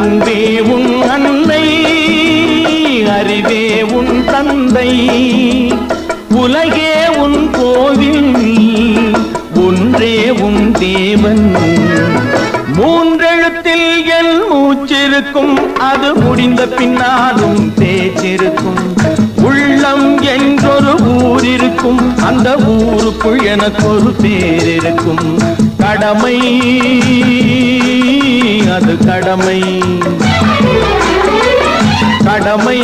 அன்பே உன் அன்னை, அறிவே உன் தந்தை, உலகே உன் கோவில், ஒன்றே உன் தேவன். மூன்றெழுத்தில் என் மூச்சிருக்கும், அது முடிந்த பின்னாலும் பேச்சிருக்கும். உள்ளம் என்றொரு ஊர் இருக்கும், அந்த ஊருக்குள் எனக்கொரு பேர் இருக்கும். கடமை அது கடமை, கடமை